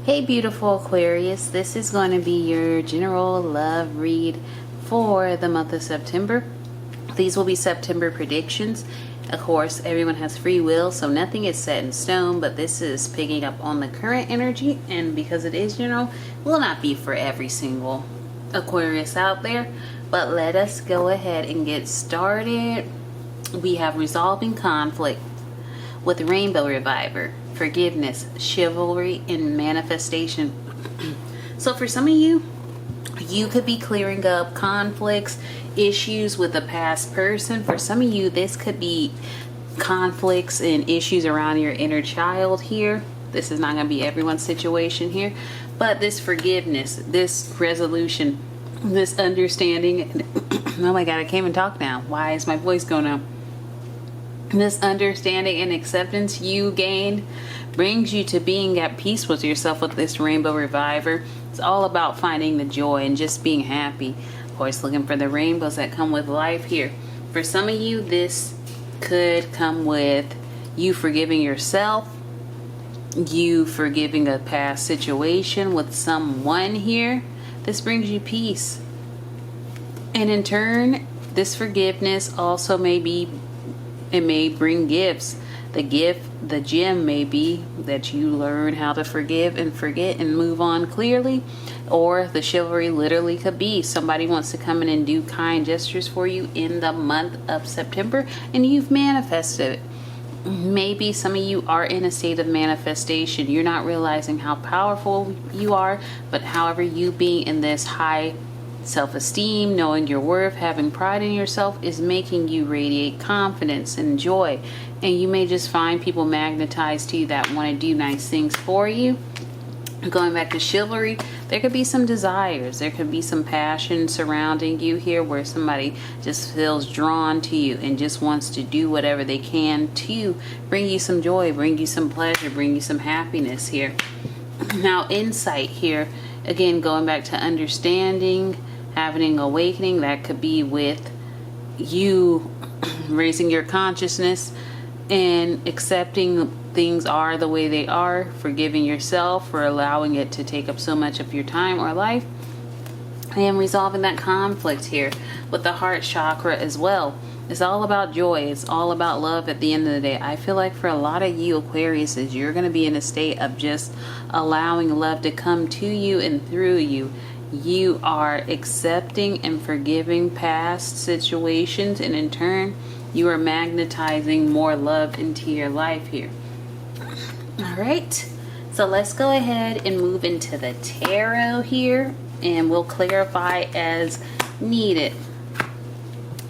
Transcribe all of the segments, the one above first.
Hey beautiful Aquarius, this is going to be your general love read for the month of September. These will be September predictions. Of course, everyone has free will, so nothing is set in stone, but this is picking up on the current energy, and because it is general, will not be for every single Aquarius out there. But let us go ahead and get started. We have resolving conflict with Rainbow Reviver, forgiveness, chivalry, and manifestation. So for some of you, you could be clearing up conflicts, issues with a past person. For some of you, this could be conflicts and issues around your inner child here. This is not going to be everyone's situation here, but this forgiveness, this resolution, this understanding. Oh my God, I can't even talk now. Why is my voice going out? This understanding and acceptance you gained brings you to being at peace with yourself with this Rainbow Reviver. It's all about finding the joy and just being happy. Of course, looking for the rainbows that come with life here. For some of you, this could come with you forgiving yourself, you forgiving a past situation with someone here. This brings you peace. And in turn, this forgiveness also it may bring gifts. The gift, the gem may be that you learn how to forgive and forget and move on clearly. Or the chivalry literally could be somebody wants to come in and do kind gestures for you in the month of September, and you've manifested it. Maybe some of you are in a state of manifestation. You're not realizing how powerful you are, but however, you being in this high self-esteem, knowing your worth, having pride in yourself is making you radiate confidence and joy. And you may just find people magnetized to you that want to do nice things for you. Going back to chivalry, there could be some desires, there could be some passion surrounding you here where somebody just feels drawn to you and just wants to do whatever they can to bring you some joy, bring you some pleasure, bring you some happiness here. Now, insight here, again, going back to understanding, having an awakening, that could be with you raising your consciousness and accepting things are the way they are, forgiving yourself for allowing it to take up so much of your time or life, and resolving that conflict here with the heart chakra as well. It's all about joy. It's all about love at the end of the day. I feel like for a lot of you Aquariuses, you're going to be in a state of just allowing love to come to you and through you. You are accepting and forgiving past situations, and in turn, you are magnetizing more love into your life here. All right, so let's go ahead and move into the tarot here, and we'll clarify as needed.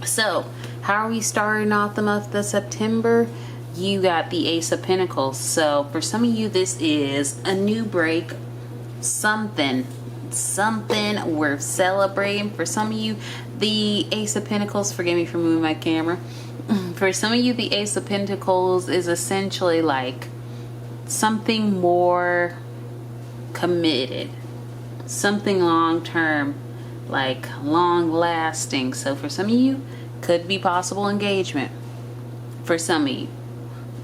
So, how are we starting off the month of September? You got the Ace of Pentacles. So, for some of you, this is a new break, something worth celebrating. For some of you, the Ace of Pentacles, forgive me for moving my camera. For some of you, the Ace of Pentacles is essentially like something more committed, something long term, like long lasting. So for some of you, could be possible engagement. For some of you,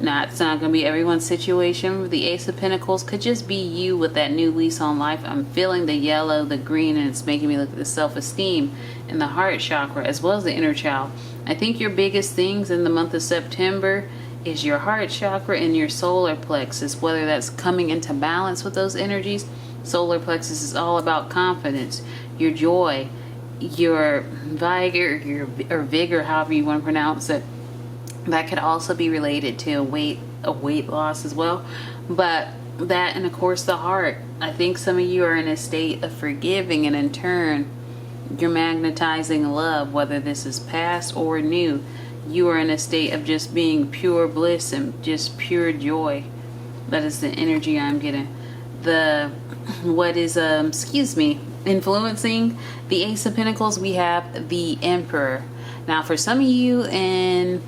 it's not going to be everyone's situation. The Ace of Pentacles could just be you with that new lease on life. I'm feeling the yellow, the green, and it's making me look at the self-esteem and the heart chakra as well as the inner child. I think your biggest things in the month of September is your heart chakra and your solar plexus, whether that's coming into balance with those energies. Solar plexus is all about confidence, your joy, your vigor, or vigor, however you want to pronounce it. That could also be related to a weight loss as well. But that, and of course the heart. I think some of you are in a state of forgiving, and in turn, you're magnetizing love, whether this is past or new. You are in a state of just being pure bliss and just pure joy. That is the energy I'm getting. Influencing the Ace of Pentacles, we have the Emperor. Now, for some of you in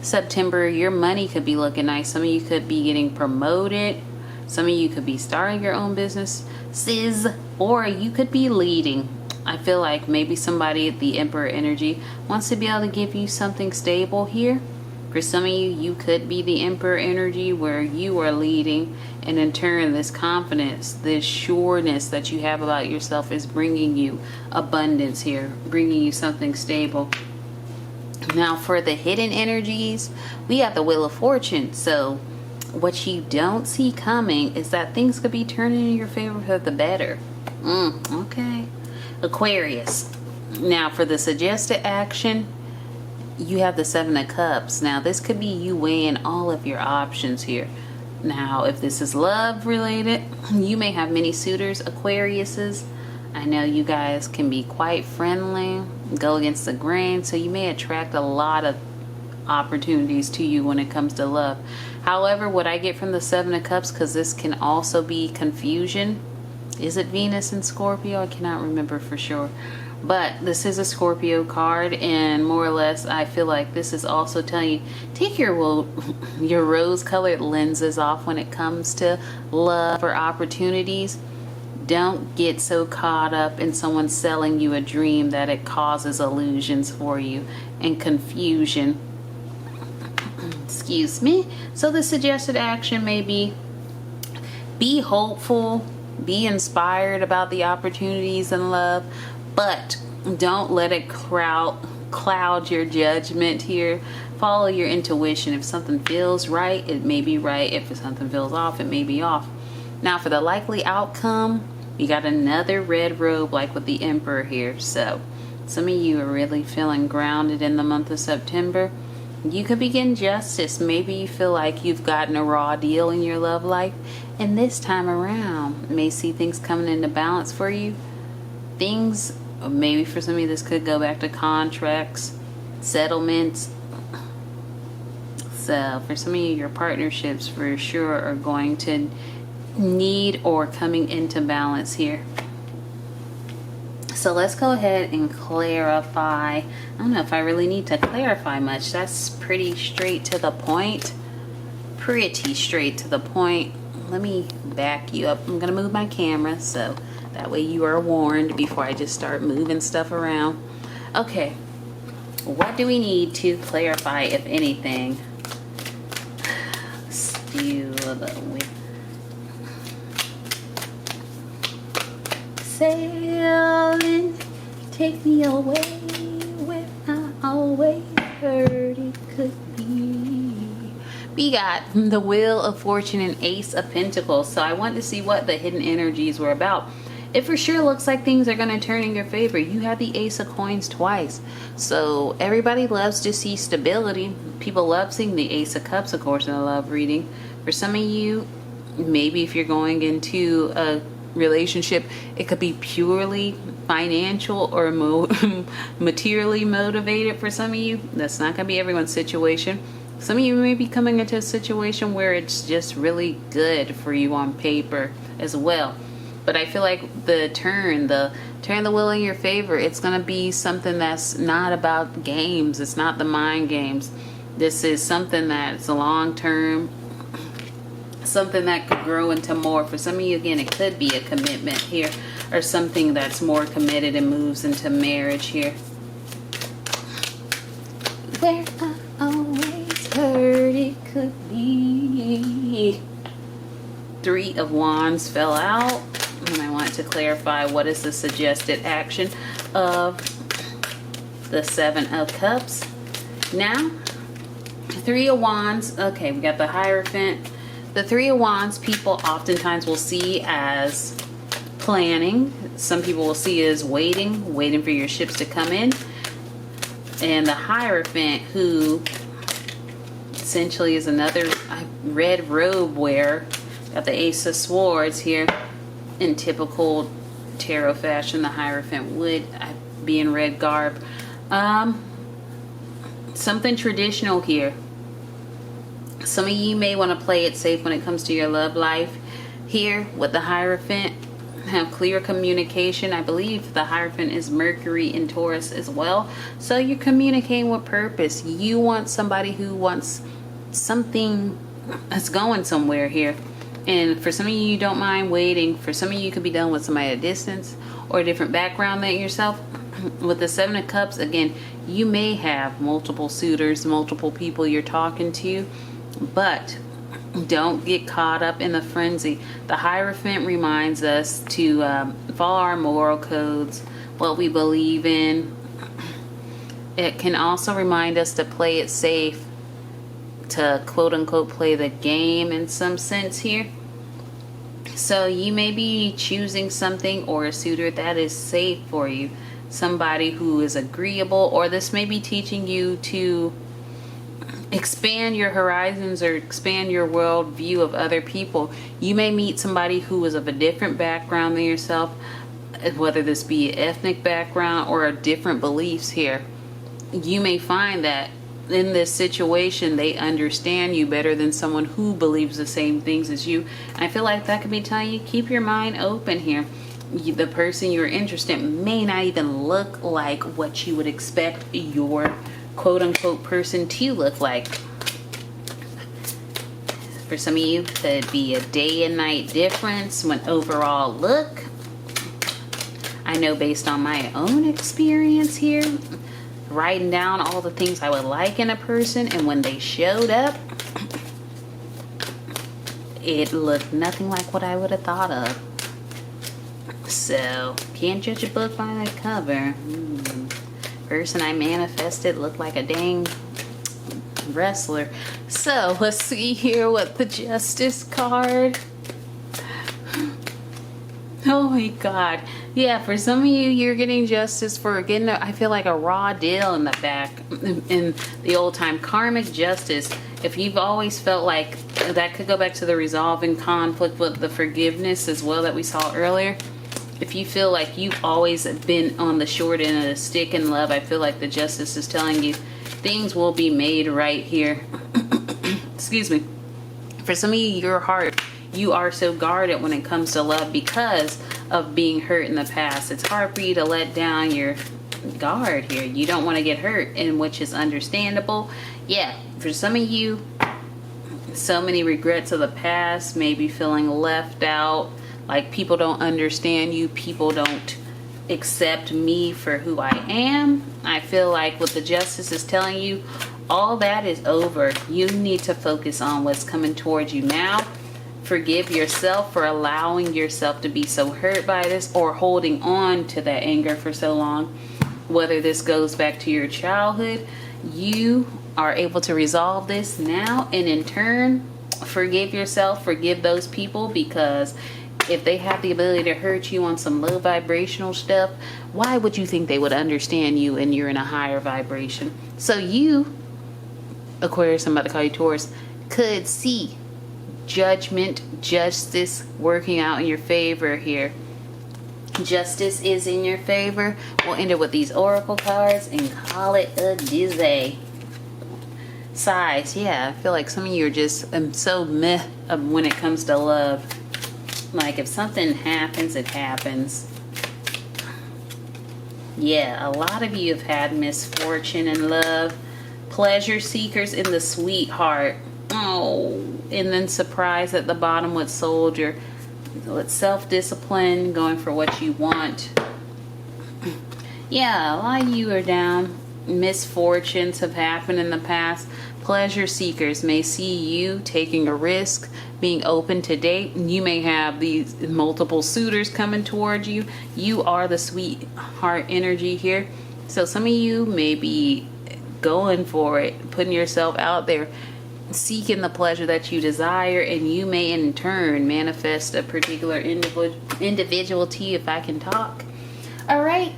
September, your money could be looking nice. Some of you could be getting promoted. Some of you could be starting your own businesses, or you could be leading. I feel like maybe somebody at the Emperor energy wants to be able to give you something stable here. For some of you, you could be the Emperor energy where you are leading, and in turn, this confidence, this sureness that you have about yourself is bringing you abundance here, bringing you something stable. Now, for the hidden energies, we have the Wheel of Fortune. So, what you don't see coming is that things could be turning in your favor for the better. Okay. Aquarius. Now, for the suggested action, you have the Seven of Cups. Now, this could be you weighing all of your options here. Now, if this is love related, you may have many suitors, Aquariuses. I know you guys can be quite friendly, go against the grain, so you may attract a lot of opportunities to you when it comes to love. However, what I get from the Seven of Cups, because this can also be confusion. Is it Venus and Scorpio? I cannot remember for sure. But this is a Scorpio card, and more or less I feel like this is also telling you, take your rose-colored lenses off when it comes to love or opportunities. Don't get so caught up in someone selling you a dream that it causes illusions for you and confusion. Excuse me. So the suggested action may be hopeful, be inspired about the opportunities in love, but don't let it cloud your judgment here. Follow your intuition. If something feels right, it may be right. If something feels off, it may be off. Now, for the likely outcome, you got another red robe like with the Emperor here. So some of you are really feeling grounded in the month of September. You could be getting justice. Maybe you feel like you've gotten a raw deal in your love life, and this time around may see things coming into balance for you. Things, maybe for some of you, this could go back to contracts, settlements. So for some of you, your partnerships for sure are going to need or coming into balance here. So let's go ahead and clarify. I don't know if I really need to clarify much. That's pretty straight to the point. Pretty straight to the point. Let me back you up. I'm going to move my camera so that way you are warned before I just start moving stuff around. Okay. What do we need to clarify, if anything? Steal the wind. Sailing, take me away where I always heard it could be. We got the Wheel of Fortune and Ace of Pentacles. So I wanted to see what the hidden energies were about. It for sure looks like things are going to turn in your favor. You have the Ace of Coins twice. So everybody loves to see stability. People love seeing the Ace of Cups, of course, in a love reading. For some of you, maybe if you're going into a relationship, it could be purely financial or materially motivated. For some of you, that's not going to be everyone's situation. Some of you may be coming into a situation where it's just really good for you on paper as well. But I feel like the turn the wheel in your favor, it's going to be something that's not about games. It's not the mind games. This is something that's long term, something that could grow into more. For some of you, again, it could be a commitment here, or something that's more committed and moves into marriage here. Where I always heard it could be. Three of Wands fell out, and I want to clarify what is the suggested action of the Seven of Cups. Now, Three of Wands. Okay, we got the Hierophant. The Three of Wands people oftentimes will see as planning. Some people will see as waiting for your ships to come in. And the Hierophant, who essentially is another red robe wearer. Got the Ace of Swords here. In typical tarot fashion, the Hierophant would be in red garb. Something traditional here. Some of you may want to play it safe when it comes to your love life. Here with the Hierophant, have clear communication. I believe the Hierophant is Mercury in Taurus as well. So you're communicating with purpose. You want somebody who wants something that's going somewhere here. And for some of you don't mind waiting. For some of you could be done with somebody at a distance or a different background than yourself. With the Seven of Cups, again, You may have multiple suitors, multiple people you're talking to, but don't get caught up in the frenzy. The Hierophant reminds us to follow our moral codes, what we believe in. It can also remind us to play it safe, to quote unquote play the game in some sense here. So you may be choosing something or a suitor that is safe for you, somebody who is agreeable, or this may be teaching you to expand your horizons or expand your world view of other people. You may meet somebody who is of a different background than yourself, whether this be ethnic background or different beliefs here. You may find that in this situation they understand you better than someone who believes the same things as you. I feel like that could be telling you, keep your mind open here. The person you're interested in may not even look like what you would expect your quote-unquote person to look like. For some of you, could be a day and night difference when overall look. I know based on my own experience here, writing down all the things I would like in a person, and when they showed up, it looked nothing like what I would have thought of. So, can't judge a book by the cover. Person I manifested looked like a dang wrestler. So, let's see here what the Justice card. Oh my God. Yeah, for some of you, you're getting justice for getting, I feel like a raw deal in the back. In the old time, karmic justice. If you've always felt like that, could go back to the resolving conflict with the forgiveness as well that we saw earlier. If you feel like you've always been on the short end of the stick in love, I feel like the justice is telling you things will be made right here. Excuse me. For some of you, your heart, you are so guarded when it comes to love because of being hurt in the past. It's hard for you to let down your guard here. You don't want to get hurt, and which is understandable. Yeah, for some of you, so many regrets of the past, maybe feeling left out, like people don't understand you, people don't accept me for who I am. I feel like what the justice is telling you, all that is over. You need to focus on what's coming towards you now. Forgive yourself for allowing yourself to be so hurt by this or holding on to that anger for so long. Whether this goes back to your childhood, you are able to resolve this now, and in turn, forgive yourself, forgive those people, because if they have the ability to hurt you on some low vibrational stuff, why would you think they would understand you and you're in a higher vibration? So you, Aquarius, I'm about to call you Taurus, could see judgment, justice working out in your favor here. Justice is in your favor. We'll end it with these oracle cards and call it a dizzy. Size, yeah, I feel like some of you are just so meh when it comes to love. Like if something happens, it happens. Yeah, a lot of you have had misfortune in love. Pleasure seekers in the sweetheart. Oh, and then surprise at the bottom with soldier. With self-discipline, going for what you want. Yeah, a lot of you are down. Misfortunes have happened in the past. Pleasure seekers may see you taking a risk, being open to date. You may have these multiple suitors coming towards you. You are the sweetheart energy here. So some of you may be going for it, putting yourself out there, seeking the pleasure that you desire, and you may in turn manifest a particular individual to you, if I can talk. All right,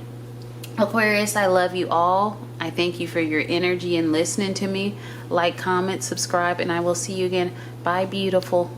Aquarius, I love you all. I thank you for your energy and listening to me. Like, comment, subscribe, and I will see you again. Bye, beautiful.